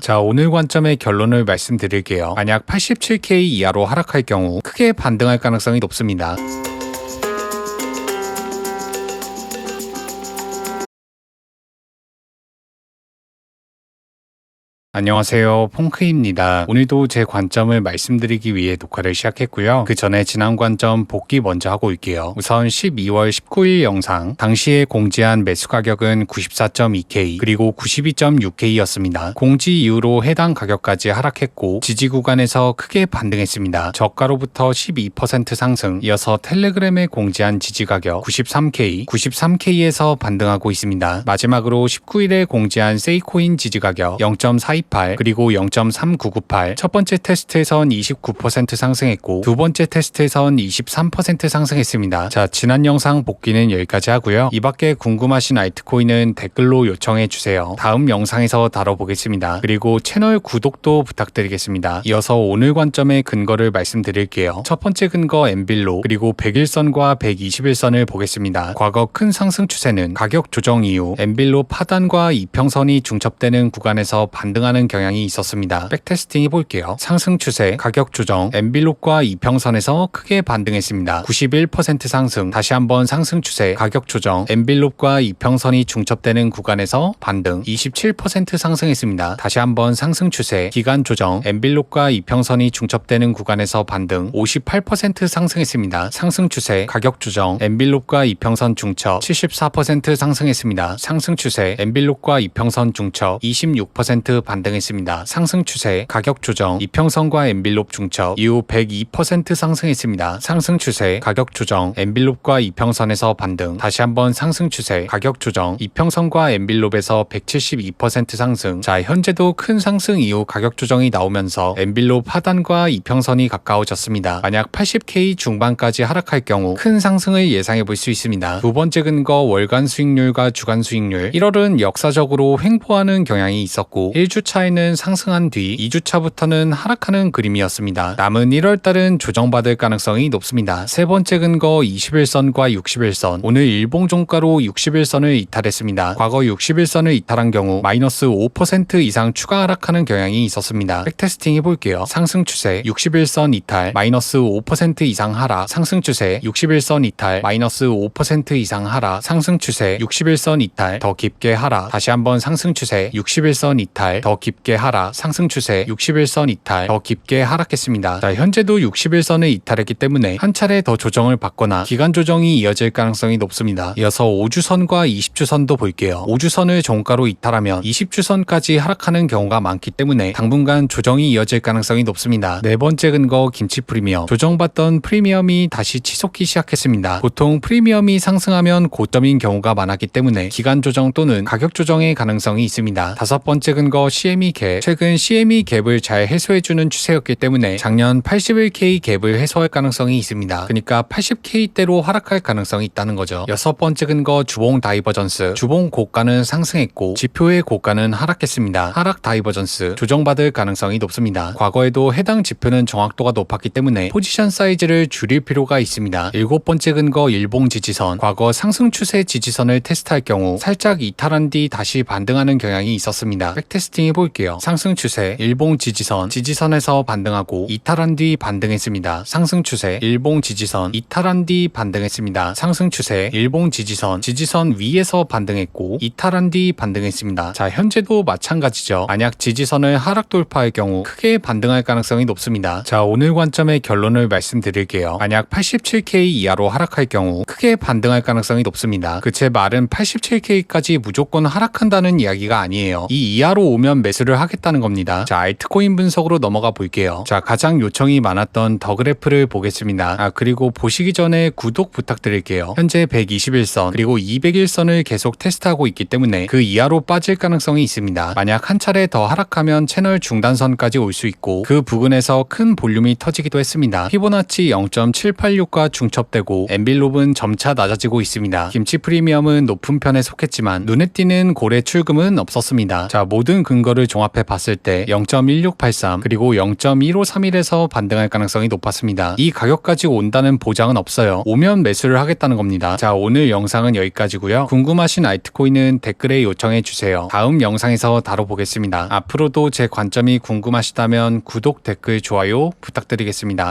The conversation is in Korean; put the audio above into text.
자, 오늘 관점의 결론을 말씀드릴게요. 만약 87K 이하로 하락할 경우 크게 반등할 가능성이 높습니다. 안녕하세요, 퐁크입니다. 오늘도 제 관점을 말씀드리기 위해 녹화를 시작했고요. 그 전에 지난 관점 복귀 먼저 하고 올게요. 우선 12월 19일 영상, 당시에 공지한 매수 가격은 94.2K 그리고 92.6K였습니다. 공지 이후로 해당 가격까지 하락했고 지지 구간에서 크게 반등했습니다. 저가로부터 12% 상승, 이어서 텔레그램에 공지한 지지 가격 93K, 93K에서 반등하고 있습니다. 마지막으로 19일에 공지한 세이코인 지지 가격 0.42 그리고 0.3998, 첫 번째 테스트에선 29% 상승했고 두 번째 테스트에선 23% 상승했습니다. 자, 지난 영상 복귀는 여기까지 하고요. 이 밖에 궁금하신 알트코인은 댓글로 요청해 주세요. 다음 영상에서 다뤄보겠습니다. 그리고 채널 구독도 부탁드리겠습니다. 이어서 오늘 관점의 근거를 말씀드릴게요. 첫 번째 근거 엔빌로, 그리고 100일선과 120일선을 보겠습니다. 과거 큰 상승 추세는 가격 조정 이후 엔빌로 파단과 이평선이 중첩되는 구간에서 반등하는 경향이 있었습니다. 백테스팅 해볼게요. 상승 추세, 가격 조정, 엔빌롭과 이평선에서 크게 반등했습니다. 91% 상승, 다시 한번 상승 추세, 가격 조정, 엔빌롭과 이평선이 중첩되는 구간에서 반등, 27% 상승했습니다. 다시 한번 상승 추세, 기간 조정, 엔빌롭과 이평선이 중첩되는 구간에서 반등, 58% 상승했습니다. 상승 추세, 가격 조정, 엔빌롭과 이평선 중첩, 74% 상승했습니다. 상승 추세, 엔빌롭과 이평선 중첩, 26% 반등했습니다. 상승 추세, 가격 조정, 이평선과 엔빌롭 중첩 이후 102% 상승했습니다. 상승 추세, 가격 조정, 엔빌롭과 이평선에서 반등, 다시 한번 상승 추세, 가격 조정, 이평선과 엔빌롭에서 172% 상승. 자, 현재도 큰 상승 이후 가격 조정이 나오면서 엔빌롭 하단과 이평선이 가까워졌습니다. 만약 80K 중반까지 하락할 경우 큰 상승을 예상해 볼 수 있습니다. 두 번째 근거 월간 수익률과 주간 수익률. 1월은 역사적으로 횡보하는 경향이 있었고 1주차에는 상승한 뒤 2주차부터는 하락하는 그림이었습니다. 남은 1월달은 조정받을 가능성이 높습니다. 세 번째 근거 21선과 61선. 오늘 일봉종가로 61선을 이탈했습니다. 과거 61선을 이탈한 경우 마이너스 5% 이상 추가 하락하는 경향이 있었습니다. 백테스팅 해볼게요. 상승 추세 61선 이탈 마이너스 5% 이상 하락, 상승 추세 61선 이탈 마이너스 5% 이상 하락, 상승 추세 61선 이탈 더 깊게 하락, 다시 한번 상승 추세 61선 이탈 더 깊게 하락, 상승 추세 61선 이탈 더 깊게 하락했습니다. 자, 현재도 61선을 이탈했기 때문에 한 차례 더 조정을 받거나 기간 조정이 이어질 가능성이 높습니다. 이어서 5주선과 20주선도 볼게요. 5주선을 종가로 이탈하면 20주선까지 하락하는 경우가 많기 때문에 당분간 조정이 이어질 가능성이 높습니다. 네 번째 근거 김치 프리미엄. 조정받던 프리미엄이 다시 치솟기 시작했습니다. 보통 프리미엄이 상승하면 고점인 경우가 많았기 때문에 기간 조정 또는 가격 조정의 가능성이 있습니다. 다섯 번째 근거 CME 갭. 최근 CME 갭을 잘 해소해주는 추세였기 때문에 작년 81K 갭을 해소할 가능성이 있습니다. 그러니까 80K대로 하락할 가능성이 있다는 거죠. 여섯 번째 근거 주봉 다이버전스. 주봉 고가는 상승했고 지표의 고가는 하락했습니다. 하락 다이버전스. 조정받을 가능성이 높습니다. 과거에도 해당 지표는 정확도가 높았기 때문에 포지션 사이즈를 줄일 필요가 있습니다. 일곱 번째 근거 일봉 지지선. 과거 상승 추세 지지선을 테스트할 경우 살짝 이탈한 뒤 다시 반등하는 경향이 있었습니다. 백테스팅 해볼게요. 상승 추세 일봉 지지선, 지지선에서 반등하고 이탈한 뒤 반등했습니다. 상승 추세 일봉 지지선, 이탈한 뒤 반등했습니다. 상승 추세 일봉 지지선, 지지선 위에서 반등했고 이탈한 뒤 반등했습니다. 자, 현재도 마찬가지죠. 만약 지지선을 하락 돌파할 경우 크게 반등할 가능성이 높습니다. 자, 오늘 관점의 결론을 말씀드릴게요. 만약 87K 이하로 하락할 경우 크게 반등할 가능성이 높습니다. 그 제 말은 87K까지 무조건 하락한다는 이야기가 아니에요. 이 이하로 오면 매수를 하겠다는 겁니다. 자, 알트코인 분석으로 넘어가 볼게요. 자, 가장 요청이 많았던 더 그래프를 보겠습니다. 그리고 보시기 전에 구독 부탁드릴게요. 현재 121선 그리고 201선을 계속 테스트하고 있기 때문에 그 이하로 빠질 가능성이 있습니다. 만약 한 차례 더 하락하면 채널 중단선까지 올 수 있고 그 부근에서 큰 볼륨이 터지기도 했습니다. 피보나치 0.786과 중첩되고 엔빌롭은 점차 낮아지고 있습니다. 김치 프리미엄은 높은 편에 속했지만 눈에 띄는 고래 출금은 없었습니다. 자, 모든 근거를 정도를 종합해 봤을 때 0.1683 그리고 0.1531에서 반등할 가능성이 높았습니다. 이 가격까지 온다는 보장은 없어요. 오면 매수를 하겠다는 겁니다. 자, 오늘 영상은 여기까지고요. 궁금하신 알트코인은 댓글에 요청해 주세요. 다음 영상에서 다뤄보겠습니다. 앞으로도 제 관점이 궁금하시다면 구독, 댓글, 좋아요 부탁드리겠습니다.